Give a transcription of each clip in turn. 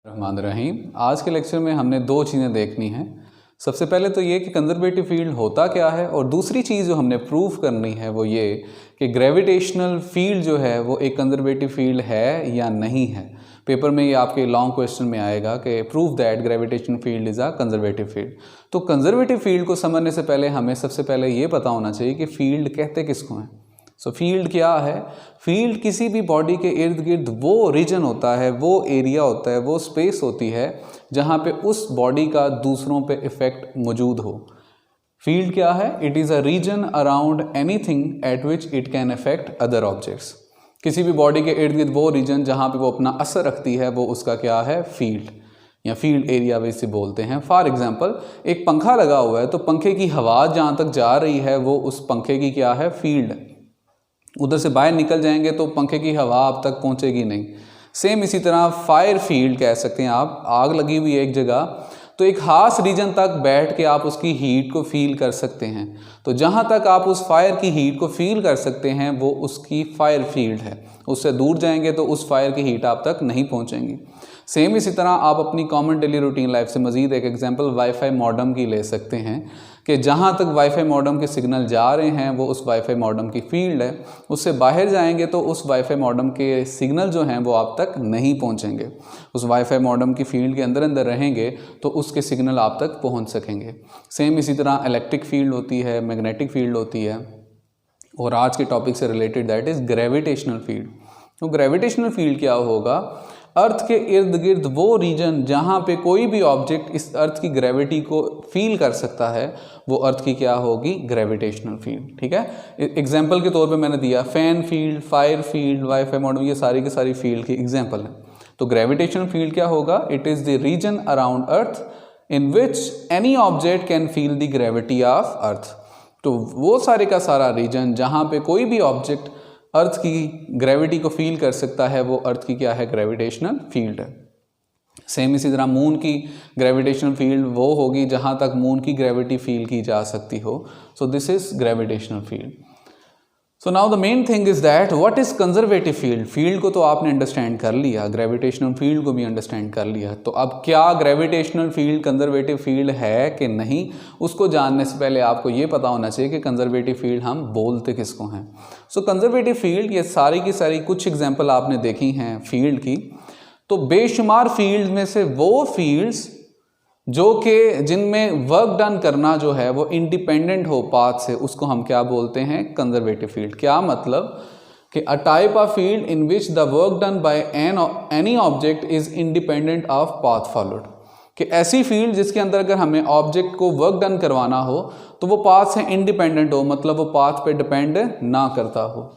रहमान रहीम। आज के लेक्चर में हमने दो चीज़ें देखनी हैं। सबसे पहले तो ये कि कंजर्वेटिव फील्ड होता क्या है, और दूसरी चीज़ जो हमने प्रूव करनी है वो ये कि ग्रेविटेशनल फील्ड जो है वो एक कंजर्वेटिव फील्ड है या नहीं है। पेपर में ये आपके लॉन्ग क्वेश्चन में आएगा कि prove that gravitational field is a conservative field. तो कंजर्वेटिव फील्ड को समझने से पहले हमें सबसे पहले ये पता होना चाहिए कि फील्ड कहते किसको हैं। सो फील्ड क्या है? फील्ड किसी भी बॉडी के इर्द गिर्द वो रीजन होता है, वो एरिया होता है, वो स्पेस होती है जहाँ पे उस बॉडी का दूसरों पे इफेक्ट मौजूद हो। फील्ड क्या है? It is a region around anything at which it can affect other objects. किसी भी बॉडी के इर्द गिर्द वो रीजन जहाँ पे वो अपना असर रखती है, वो उसका क्या है? फील्ड या फील्ड एरिया वैसे बोलते हैं। फॉर एग्जाम्पल, एक पंखा लगा हुआ है तो पंखे की हवा जहाँ तक जा रही है वो उस पंखे की क्या है? फील्ड। उधर से बाहर निकल जाएंगे तो पंखे की हवा आप तक पहुंचेगी नहीं। सेम इसी तरह फायर फील्ड कह सकते हैं आप। आग लगी हुई है एक जगह तो एक खास रीजन तक बैठ के आप उसकी हीट को फील कर सकते हैं। तो जहां तक आप उस फायर की हीट को फील कर सकते हैं वो उसकी फायर फील्ड है। उससे दूर जाएंगे तो उस फायर की हीट आप तक नहीं पहुंचेंगी। सेम इसी तरह आप अपनी कॉमन डेली रूटीन लाइफ से मज़ीद एक एग्जांपल वाईफाई मॉडेम की ले सकते हैं कि जहाँ तक वाईफाई मॉडेम के सिग्नल जा रहे हैं वो उस वाईफाई मॉडेम की फील्ड है। उससे बाहर जाएंगे तो उस वाईफाई मॉडेम के सिग्नल जो हैं वो आप तक नहीं पहुँचेंगे। उस वाईफाई मॉडेम की फील्ड के अंदर अंदर रहेंगे तो उसके सिग्नल आप तक पहुँच सकेंगे। सेम इसी तरह इलेक्ट्रिक फील्ड होती है, मैग्नेटिक फील्ड होती है, और आज के टॉपिक से related that is gravitational field. तो ग्रेविटेशनल फील्ड क्या होगा? अर्थ के इर्द गिर्द वो रीजन जहाँ पे कोई भी ऑब्जेक्ट इस अर्थ की ग्रेविटी को फील कर सकता है वो अर्थ की क्या होगी? Gravitational field. ठीक है, एग्जाम्पल के तौर पे मैंने दिया fan field, fire field, wifi modem, ये सारी की सारी फील्ड की एग्जाम्पल है। तो ग्रेविटेशनल फील्ड क्या होगा? It is the region around earth in which any object can feel the gravity of earth. तो वो सारे का सारा रीजन जहाँ पे कोई भी ऑब्जेक्ट अर्थ की ग्रेविटी को फील कर सकता है वो अर्थ की क्या है? ग्रेविटेशनल फील्ड है। सेम इसी तरह मून की ग्रेविटेशनल फील्ड वो होगी जहाँ तक मून की ग्रेविटी फील की जा सकती हो। So this is gravitational field. So now the main thing is that what is conservative field. Field को तो आपने अंडरस्टैंड कर लिया, ग्रेविटेशनल फील्ड को भी अंडरस्टैंड कर लिया। तो अब क्या ग्रेविटेशनल फील्ड कंजर्वेटिव फील्ड है कि नहीं, उसको जानने से पहले आपको ये पता होना चाहिए कि कंजर्वेटिव फील्ड हम बोलते किसको हैं। सो कंजर्वेटिव फील्ड, ये सारी की सारी कुछ एग्जाम्पल आपने देखी हैं फील्ड की। तो बेशुमार फील्ड में से वो फील्ड्स जो कि जिनमें वर्क डन करना जो है वो इंडिपेंडेंट हो पाथ से, उसको हम क्या बोलते हैं? Conservative field. क्या मतलब कि a type of field in which the work done by any object is independent of path followed. कि ऐसी फील्ड जिसके अंदर अगर हमें ऑब्जेक्ट को वर्क डन करवाना हो तो वो पाथ से इंडिपेंडेंट हो, मतलब वो पाथ पे डिपेंड ना करता हो।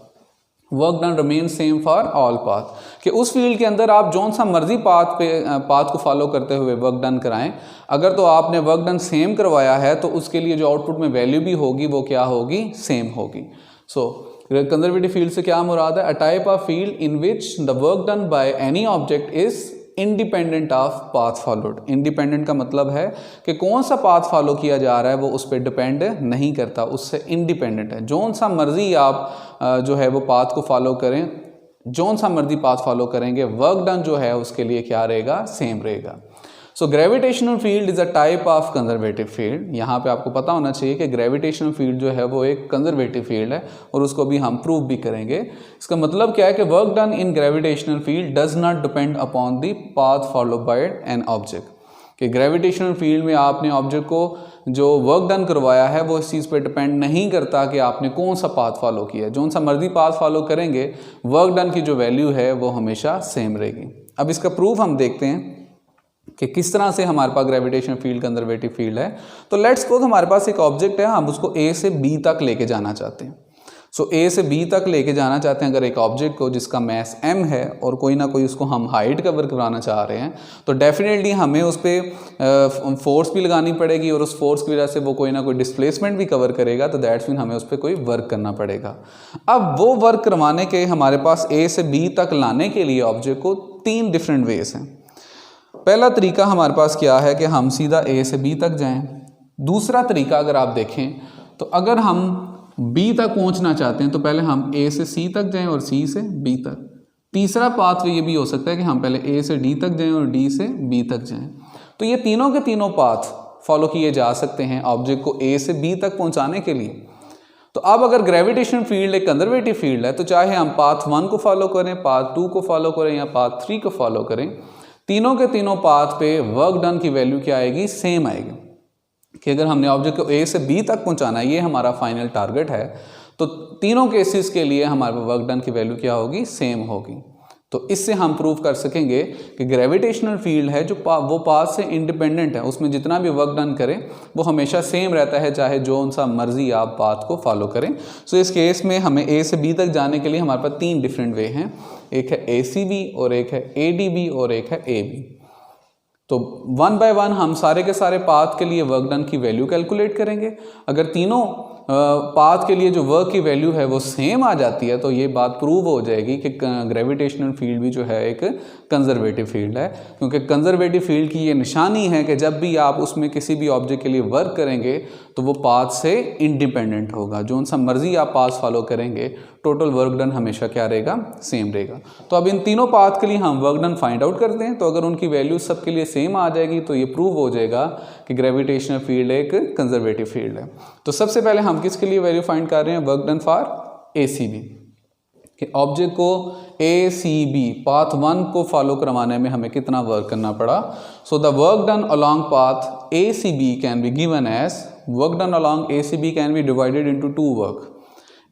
Work done remain same for all path. कि उस फील्ड के अंदर आप जौन सा मर्जी पाथ को फॉलो करते हुए वर्क डन कराएं, अगर तो आपने वर्क डन सेम करवाया है तो उसके लिए जो आउटपुट में वैल्यू भी होगी वो क्या होगी? सेम होगी। सो कंजर्वेटिव फील्ड से क्या मुराद है? A type of field in which the work done by any object is independent of path followed. Independent का मतलब है कि कौन सा पाथ फॉलो किया जा रहा है वो उस पर डिपेंड नहीं करता, उससे इंडिपेंडेंट है। जौन सा मर्जी आप जो है वो पाथ को फॉलो करें, जौन सा मर्जी पाथ फॉलो करेंगे, वर्क डन जो है उसके लिए क्या रहेगा? सेम रहेगा। So gravitational field is a type of conservative field. यहाँ पे आपको पता होना चाहिए कि ग्रेविटेशनल फील्ड जो है वो एक कंजर्वेटिव फील्ड है, और उसको भी हम प्रूव भी करेंगे। इसका मतलब क्या है कि work done in gravitational field does not depend upon the path follow by an object. कि ग्रेविटेशनल फील्ड में आपने ऑब्जेक्ट को जो वर्क डन करवाया है वो इस चीज़ पे डिपेंड नहीं करता कि आपने कौन सा पाथ फॉलो किया है। जौन सा मर्जी पाथ फॉलो करेंगे, वर्क डन की जो वैल्यू है वो हमेशा सेम रहेगी। अब इसका प्रूफ हम देखते हैं कि किस तरह से हमारे पास ग्रेविटेशनल फील्ड कंजर्वेटिव फील्ड है। तो लेट्स सपोज हमारे पास एक ऑब्जेक्ट है, हम उसको ए से बी तक लेके जाना चाहते हैं। सो ए से बी तक लेके जाना चाहते हैं अगर एक ऑब्जेक्ट को जिसका मैस m है और कोई ना कोई उसको हम हाइट कवर कराना चाह रहे हैं, तो डेफिनेटली हमें उस पर फोर्स भी लगानी पड़ेगी, और उस फोर्स की वजह से वो कोई ना कोई डिस्प्लेसमेंट भी कवर करेगा। तो दैट्स मीन हमें उस पर कोई वर्क करना पड़ेगा। अब वो वर्क करवाने के हमारे पास ए से बी तक लाने के लिए ऑब्जेक्ट को 3 डिफरेंट वेज हैं। पहला तरीका हमारे पास क्या है कि हम सीधा ए से बी तक जाएं। दूसरा तरीका अगर आप देखें तो अगर हम बी तक पहुंचना चाहते हैं तो पहले हम ए से सी तक जाएं और सी से बी तक। तीसरा पाथ ये भी हो सकता है कि हम पहले ए से डी तक जाएं और डी से बी तक जाएं। तो ये तीनों के तीनों पाथ फॉलो किए जा सकते हैं ऑब्जेक्ट को ए से बी तक पहुंचाने के लिए। तो अब अगर ग्रेविटेशनल फील्ड एक कंजर्वेटिव फील्ड है तो चाहे हम पाथ 1 को फॉलो करें, पाथ 2 को फॉलो करें या पाथ 3 को फॉलो करें, तीनों के तीनों पाथ पे वर्क डन की वैल्यू क्या आएगी, सेम आएगी। कि अगर हमने ऑब्जेक्ट को ए से बी तक पहुंचाना है, ये हमारा फाइनल टारगेट है, तो तीनों केसेस के लिए हमारे वर्क डन की वैल्यू क्या होगी, सेम होगी। तो इससे हम प्रूव कर सकेंगे कि ग्रेविटेशनल फील्ड है जो वो पाथ से इंडिपेंडेंट है, उसमें जितना भी वर्क डन करें वो हमेशा सेम रहता है, चाहे जो सा मर्जी आप पाथ को फॉलो करें। सो इस केस में हमें ए से बी तक जाने के लिए हमारे पास 3 डिफरेंट वे हैं, एक है ACB और एक है ADB और एक है AB। तो 1 बाय 1 हम सारे के सारे पाथ के लिए वर्क डन की वैल्यू कैलकुलेट करेंगे। अगर तीनों पाथ के लिए जो वर्क की वैल्यू है वो सेम आ जाती है तो ये बात प्रूव हो जाएगी कि ग्रेविटेशनल फील्ड भी जो है एक कंजर्वेटिव फील्ड है, क्योंकि कंजर्वेटिव फील्ड की ये निशानी है कि जब भी आप उसमें किसी भी ऑब्जेक्ट के लिए वर्क करेंगे तो वो पाथ से इंडिपेंडेंट होगा, जो सा मर्जी आप पाथ फॉलो करेंगे टोटल वर्क डन हमेशा क्या रहेगा, सेम रहेगा। तो अब इन तीनों पाथ के लिए हम वर्क डन फाइंड आउट करते हैं। तो अगर उनकी वैल्यू सबके लिए सेम आ जाएगी तो ये प्रूव हो जाएगा कि ग्रेविटेशनल फील्ड एक कंजर्वेटिव फील्ड है। तो सबसे पहले हम किसके लिए वैल्यू फाइंड कर रहे हैं, वर्क डन फॉर ACB, कि ऑब्जेक्ट को ACB पाथ 1 को फॉलो करवाने में हमें कितना वर्क करना पड़ा। So the work done along path ACB can be given as, work done along ACB can be divided into 2 work.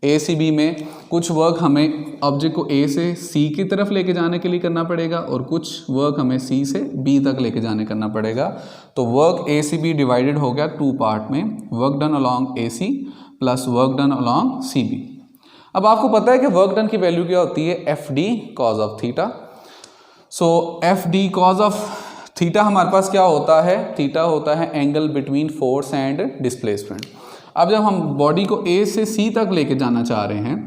ACB में कुछ वर्क हमें ऑब्जेक्ट को A से C की तरफ लेके जाने के लिए करना पड़ेगा और कुछ वर्क हमें C से B तक लेके जाने करना पड़ेगा। तो वर्क ACB डिवाइडेड हो गया 2 पार्ट में, work done along AC plus work done along CB। अब आपको पता है कि वर्क डन की वैल्यू क्या होती है, FD cause of theta. So FD cause of theta हमारे पास क्या होता है, थीटा होता है angle between force and displacement. अब जब हम बॉडी को A से C तक लेके जाना चाह रहे हैं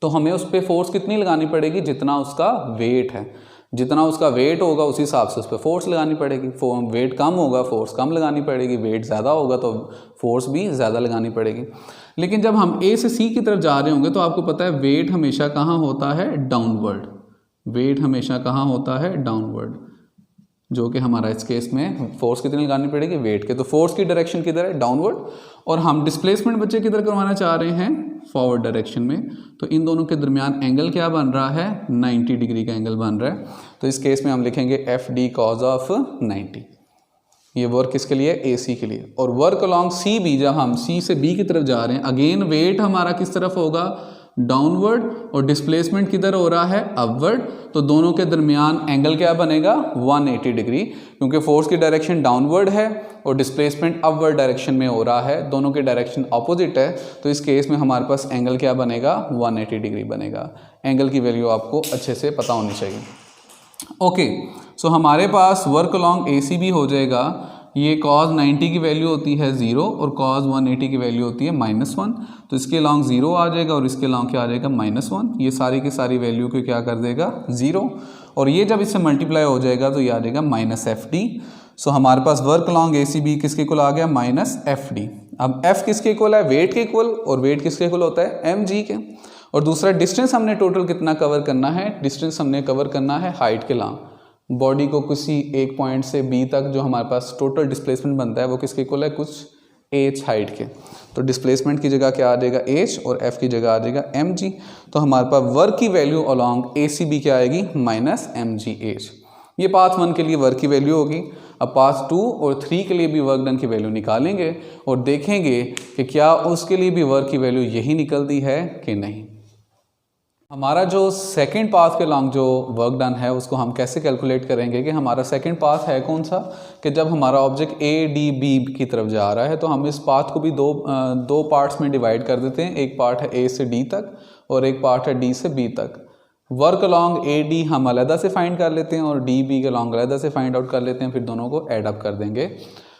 तो हमें उस पर फोर्स कितनी लगानी पड़ेगी, जितना उसका वेट है। जितना उसका वेट होगा उस हिसाब से उस पर फोर्स लगानी पड़ेगी। वेट कम होगा फोर्स कम लगानी पड़ेगी, वेट ज़्यादा होगा तो फोर्स भी ज़्यादा लगानी पड़ेगी। लेकिन जब हम A से C की तरफ जा रहे होंगे तो आपको पता है वेट हमेशा कहाँ होता है, डाउनवर्ड। वेट हमेशा कहाँ होता है, डाउनवर्ड, जो कि हमारा इस केस में फोर्स कितनी लगानी पड़ेगी, वेट के। तो फोर्स की डायरेक्शन किधर है, डाउनवर्ड, और हम डिस्प्लेसमेंट बच्चे किधर करवाना चाह रहे हैं, फॉरवर्ड डायरेक्शन में। तो इन दोनों के दरमियान एंगल क्या बन रहा है, 90 डिग्री का एंगल बन रहा है। तो इस केस में हम लिखेंगे FD कॉज ऑफ 90। ये वर्क किसके लिए, AC के लिए। और वर्क अलोंग CB, जब हम C से B की तरफ जा रहे हैं, अगेन वेट हमारा किस तरफ होगा, डाउनवर्ड, और डिस्प्लेसमेंट किधर हो रहा है, अपवर्ड। तो दोनों के दरमियान एंगल क्या बनेगा, 180 डिग्री, क्योंकि फोर्स की डायरेक्शन डाउनवर्ड है और डिस्प्लेसमेंट अपवर्ड डायरेक्शन में हो रहा है, दोनों की डायरेक्शन ऑपोजिट है। तो इस केस में हमारे पास एंगल क्या बनेगा, 180 डिग्री बनेगा। एंगल की वैल्यू आपको अच्छे से पता होनी चाहिए। ओके, सो हमारे पास वर्क अलोंग ACB हो जाएगा, ये cos 90 की वैल्यू होती है 0 और cos 180 की वैल्यू होती है -1। तो इसके लॉन्ग 0 आ जाएगा और इसके लॉन्ग क्या आ जाएगा, -1। ये सारी की सारी वैल्यू को क्या कर देगा, 0, और ये जब इससे मल्टीप्लाई हो जाएगा तो ये आ जाएगा -FD। सो हमारे पास वर्क अलोंग ACB किसके इक्वल आ गया, -FD। अब F किसके इक्वल है, वेट के इक्वल, और वेट किसके इक्वल होता है, mg के। और दूसरा डिस्टेंस हमने टोटल कितना कवर करना है, डिस्टेंस हमने कवर करना है हाइट के लॉन्ग। बॉडी को किसी एक पॉइंट से B तक जो हमारे पास टोटल डिस्प्लेसमेंट बनता है वो किसके इक्वल है, कुछ h हाइट के। तो डिस्प्लेसमेंट की जगह क्या आ जाएगा, h, और f की जगह आ जाएगा mg। तो हमारे पास वर्क की वैल्यू अलोंग ACB क्या आएगी, -mgh। ये पाथ 1 के लिए वर्क की वैल्यू होगी। अब पाथ 2 और 3 के लिए भी वर्क डन की वैल्यू निकालेंगे और देखेंगे कि क्या उसके लिए भी वर्क की वैल्यू यही निकलती है कि नहीं। हमारा जो सेकंड पाथ के लॉन्ग जो वर्क डन है उसको हम कैसे कैलकुलेट करेंगे कि हमारा सेकंड पाथ है कौन सा, कि जब हमारा ऑब्जेक्ट ADB की तरफ जा रहा है तो हम इस पाथ को भी दो पार्ट्स में डिवाइड कर देते हैं। एक पार्ट है A से D तक और एक पार्ट है D से B तक। वर्क अलोंग AD हम अलहदा से फाइंड कर लेते हैं और DB के लॉन्ग अलहदा से फाइंड आउट कर लेते हैं, फिर दोनों को एड अप कर देंगे।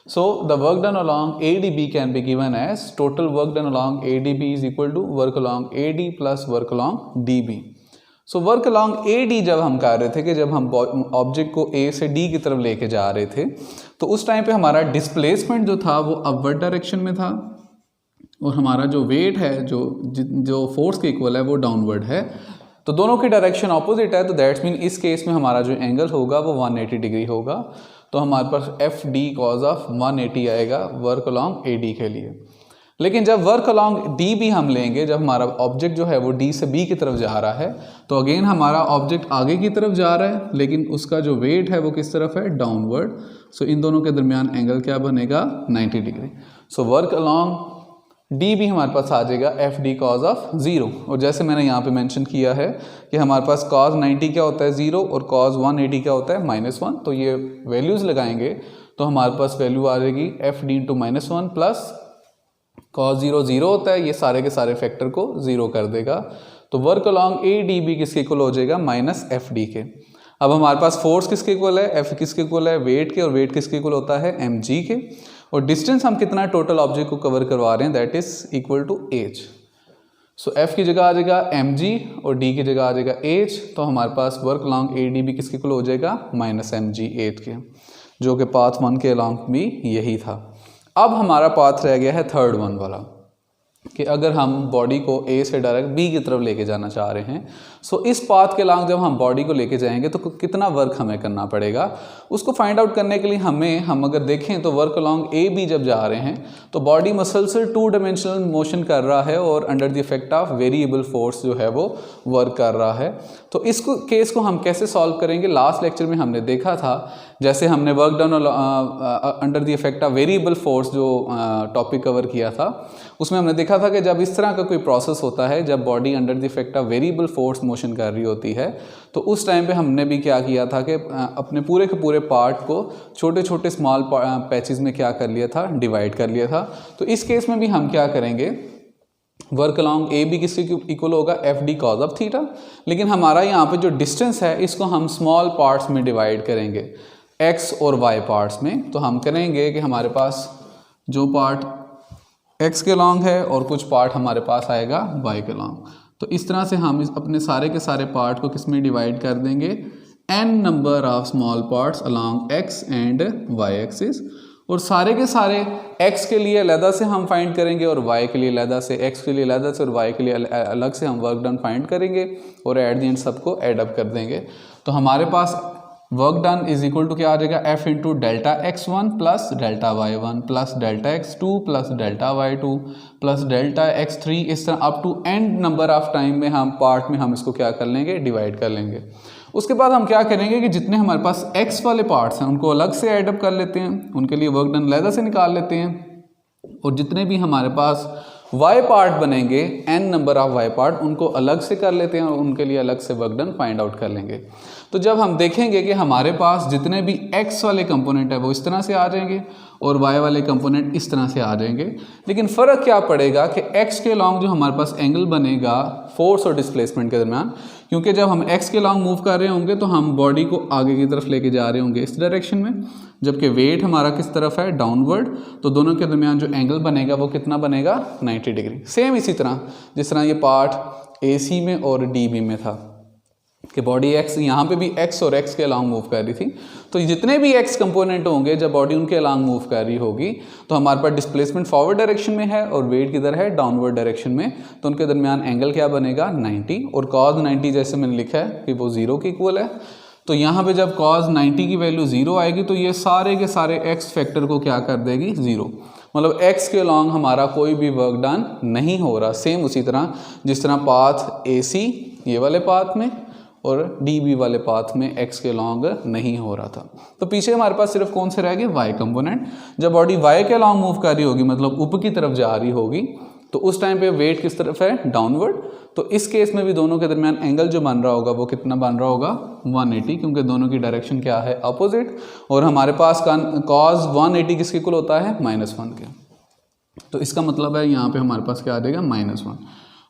So the work done along ADB can be given as total work done along ADB is equal to work along AD plus work along DB. So work along AD जब हम कर रहे थे कि जब हम ऑब्जेक्ट को A से D की तरफ लेके जा रहे थे तो उस टाइम पे हमारा डिस्प्लेसमेंट जो था वो अपवर्ड डायरेक्शन में था और हमारा जो वेट है जो फोर्स के इक्वल है वो डाउनवर्ड है। तो दोनों की डायरेक्शन ऑपोजिट है, तो दैट्स मीन इस केस में हमारा जो एंगल होगा वो 180 डिग्री होगा। तो हमारे पास एफ डी कॉज ऑफ 180 आएगा वर्क अलॉन्ग ए डी के लिए। लेकिन जब वर्क अलॉन्ग डी भी हम लेंगे, जब हमारा ऑब्जेक्ट जो है वो डी से बी की तरफ जा रहा है, तो अगेन हमारा ऑब्जेक्ट आगे की तरफ जा रहा है, लेकिन उसका जो वेट है वो किस तरफ है, डाउनवर्ड। सो इन दोनों के दरमियान एंगल क्या बनेगा, 90 degree. So work along D भी हमारे पास आ जाएगा एफ डी कॉज ऑफ 0। और जैसे मैंने यहाँ पे मेंशन किया है कि हमारे पास कॉज 90 क्या होता है 0 और कॉज 180 क्या होता है -1। तो ये वैल्यूज़ लगाएंगे तो हमारे पास वैल्यू आ जाएगी F D into -1 plus cos 0 0 होता है, ये सारे के सारे फैक्टर को 0 कर देगा। तो work along A D B किसके इक्वल हो जाएगा, माइनस एफ डी के। अब हमारे पास फोर्स किसके इक्वल है, एफ किसके इक्वल है, वेट के, और वेट किसके इक्वल होता है, एम जी के। और डिस्टेंस हम कितना टोटल ऑब्जेक्ट को कवर करवा रहे हैं, that is equal to as. So F की जगह आ जाएगा एम जी और डी की जगह आ जाएगा एज। तो हमारे पास work along A D B किसके इक्वल हो जाएगा, माइनस एम जी एज के, जो कि पाथ 1 के अलॉन्ग भी यही था। अब हमारा पाथ रह गया है थर्ड वन वाला, कि अगर हम बॉडी को ए से डायरेक्ट बी की तरफ लेके जाना चाह रहे हैं, सो इस पाथ के अलॉन्ग जब हम बॉडी को लेके जाएंगे तो कितना वर्क हमें करना पड़ेगा, उसको फाइंड आउट करने के लिए हम अगर देखें तो वर्क अलॉन्ग ए बी जब जा रहे हैं तो बॉडी मसलसल 2 डायमेंशनल मोशन कर रहा है और under the effect of variable force जो है वो वर्क कर रहा है। तो इस केस को हम कैसे सॉल्व करेंगे, लास्ट लेक्चर में हमने देखा था, जैसे हमने work done under the effect of variable force जो टॉपिक कवर किया था, उसमें हमने देखा था कि जब इस तरह का कोई प्रोसेस होता है, जब body under the effect of variable force motion कर रही होती है, तो उस टाइम पे हमने भी क्या किया था कि अपने पूरे के पूरे पार्ट को छोटे छोटे स्मॉल पैचेस में क्या कर लिया था, डिवाइड कर लिया था। तो इस केस में भी हम क्या करेंगे, वर्क अलॉन्ग ए बी किसके इक्वल होगा, F D cause of theta. लेकिन हमारा यहाँ पे जो डिस्टेंस है इसको हम स्मॉल पार्ट्स में डिवाइड करेंगे, एक्स और वाई पार्ट्स में। तो हम करेंगे कि हमारे पास जो पार्ट एक्स के लॉन्ग है और कुछ पार्ट हमारे पास आएगा वाई के लॉन्ग। तो इस तरह से हम अपने सारे के सारे पार्ट को किस में डिवाइड कर देंगे, n number of small parts along x and y axis. और सारे के सारे x के लिए अलग से हम फाइंड करेंगे और y के लिए अलग से, x के लिए अलग से और y के लिए अलग से हम वर्क डन फाइंड करेंगे और एट द एंड सबको एड अप कर देंगे। तो हमारे पास work done is equal to क्या आ जाएगा, f into delta x1 plus delta y1 plus delta x2 plus delta y2 plus delta x3, इस तरह up to n number of time में हम पार्ट में हम इसको क्या कर लेंगे, डिवाइड कर लेंगे। उसके बाद हम क्या करेंगे कि जितने हमारे पास x वाले पार्ट्स हैं उनको अलग से एड अप कर लेते हैं, उनके लिए वर्क डन अलग से निकाल लेते हैं, और जितने भी हमारे पास y पार्ट बनेंगे, n number of y part, उनको अलग से कर लेते हैं और उनके लिए अलग से वर्क डन फाइंड आउट कर लेंगे। तो जब हम देखेंगे कि हमारे पास जितने भी x वाले कंपोनेंट है वो इस तरह से आ जाएंगे और y वाले कंपोनेंट इस तरह से आ जाएंगे, लेकिन फ़र्क क्या पड़ेगा कि x के लॉन्ग जो हमारे पास एंगल बनेगा फोर्स और डिस्प्लेसमेंट के दरमियान, क्योंकि जब हम x के लॉन्ग मूव कर रहे होंगे तो हम बॉडी को आगे की तरफ लेके जा रहे होंगे इस डायरेक्शन में, जबकि वेट हमारा किस तरफ है, डाउनवर्ड। तो दोनों के दरमियान जो एंगल बनेगा वो कितना बनेगा, 90 डिग्री। सेम इसी तरह जिस तरह ये पार्ट ए सी में और डी बी में था कि बॉडी x यहाँ पे भी x और x के अलॉन्ग मूव कर रही थी, तो जितने भी x कंपोनेंट होंगे जब बॉडी उनके अलॉन्ग मूव कर रही होगी तो हमारे पास डिस्प्लेसमेंट फॉरवर्ड डायरेक्शन में है और वेट किधर है, डाउनवर्ड डायरेक्शन में। तो उनके दरमियान एंगल क्या बनेगा, 90, और cos 90 जैसे मैंने लिखा है कि वो 0 के इक्वल है। तो यहाँ पे जब cos 90 की वैल्यू 0 आएगी तो ये सारे के सारे x फैक्टर को क्या कर देगी, 0, मतलब x के अलॉन्ग हमारा कोई भी वर्क डन नहीं हो रहा। सेम उसी तरह जिस तरह पाथ AC ये वाले पाथ में और DB वाले पाथ में x के लॉन्ग नहीं हो रहा था। तो पीछे हमारे पास सिर्फ कौन से रह गए, y कंपोनेंट। जब बॉडी y के लॉन्ग मूव कर रही होगी, मतलब ऊपर की तरफ जा रही होगी, तो उस टाइम पे वेट किस तरफ है, डाउनवर्ड। तो इस केस में भी दोनों के दरमियान एंगल जो बन रहा होगा वो कितना बन रहा होगा, 180, क्योंकि दोनों की डायरेक्शन क्या है, अपोजिट। और हमारे पास cos 180 किसके इक्वल होता है, -1 के। तो इसका मतलब है यहाँ पे हमारे पास क्या आ जाएगा, -1।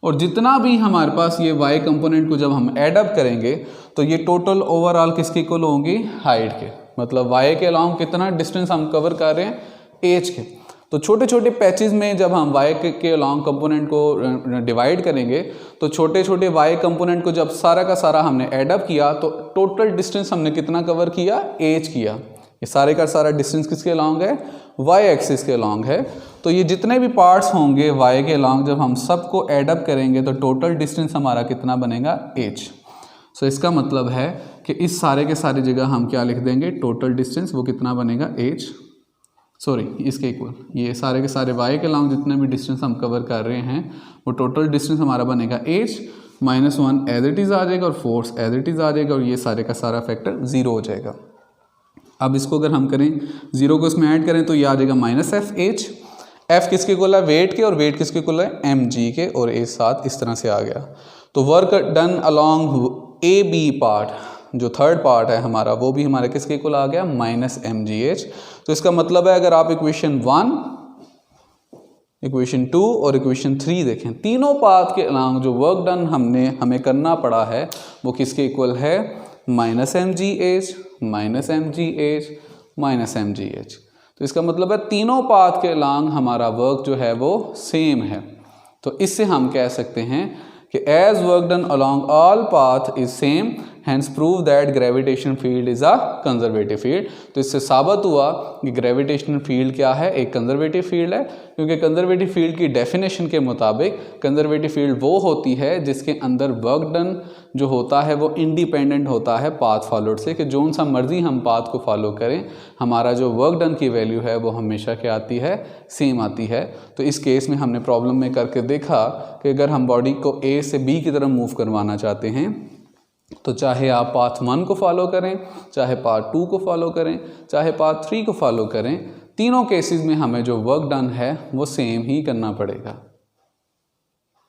और जितना भी हमारे पास ये y कंपोनेंट को जब हम ऐड अप करेंगे तो ये टोटल ओवरऑल किसके इक्वल होंगी, हाइट के, मतलब y के अलॉन्ग कितना डिस्टेंस हम कवर कर रहे हैं, एज के। तो छोटे छोटे पैचेस में जब हम y के अलॉन्ग कंपोनेंट को डिवाइड करेंगे तो छोटे छोटे y कंपोनेंट को जब सारा का सारा हमने ऐड अप किया तो टोटल डिस्टेंस हमने कितना कवर किया, एज किया, ये सारे का सारा डिस्टेंस किसके अलॉन्ग है, वाई एक्सिस के अलॉन्ग है। तो ये जितने भी पार्ट्स होंगे वाई के अलॉन्ग जब हम सबको एडअप करेंगे तो टोटल डिस्टेंस हमारा कितना बनेगा, h। सो इसका मतलब है कि इस सारे के सारी जगह हम क्या लिख देंगे, टोटल डिस्टेंस वो कितना बनेगा, h, सॉरी इसके इक्वल, ये सारे के सारे y के अलॉन्ग जितने भी डिस्टेंस हम कवर कर रहे हैं वो टोटल डिस्टेंस हमारा बनेगा h -1 एज इट इज़ आ जाएगा और फोर्स एज इट इज़ आ जाएगा और ये सारे का सारा फैक्टर 0 हो जाएगा। अब इसको अगर हम करें 0 को इसमें ऐड करें तो ये आ जाएगा -FH। F किसके इक्वल है, वेट के, और वेट किसके इक्वल है, mg के, और a साथ इस तरह से आ गया। तो work done along AB part, जो थर्ड पार्ट है हमारा, वो भी हमारे किसके इक्वल आ गया, -mgh। तो इसका मतलब है अगर आप इक्वेशन 1, इक्वेशन 2 और इक्वेशन 3 देखें, तीनों पाथ के अलॉन्ग जो वर्क डन हमें करना पड़ा है वो किसके इक्वल है, -mgh, -mgh, -mgh। तो इसका मतलब है तीनों पाथ के अलॉन्ग हमारा वर्क जो है वो सेम है। तो इससे हम कह सकते हैं कि as work done along all path is same, hence prove that gravitation field is a conservative field. तो इससे साबित हुआ कि ग्रेविटेशनल फील्ड क्या है, एक कंजर्वेटिव फील्ड है, क्योंकि कंजर्वेटिव फील्ड की डेफिनेशन के मुताबिक कंजर्वेटिव फील्ड वो होती है जिसके अंदर वर्क डन जो होता है वो इंडिपेंडेंट होता है पाथ फॉलोड से, कि जो सा मर्जी हम पाथ को फॉलो करें हमारा जो वर्क डन की वैल्यू है वो हमेशा क्या आती है, सेम आती है। तो इस केस में हमने प्रॉब्लम में करके देखा कि अगर हम बॉडी को A से B की तरफ मूव करवाना चाहते हैं तो चाहे आप पाथ 1 को फॉलो करें, चाहे पाथ 2 को फॉलो करें, चाहे पाथ 3 को फॉलो करें, तीनों केसेस में हमें जो वर्क डन है वो सेम ही करना पड़ेगा।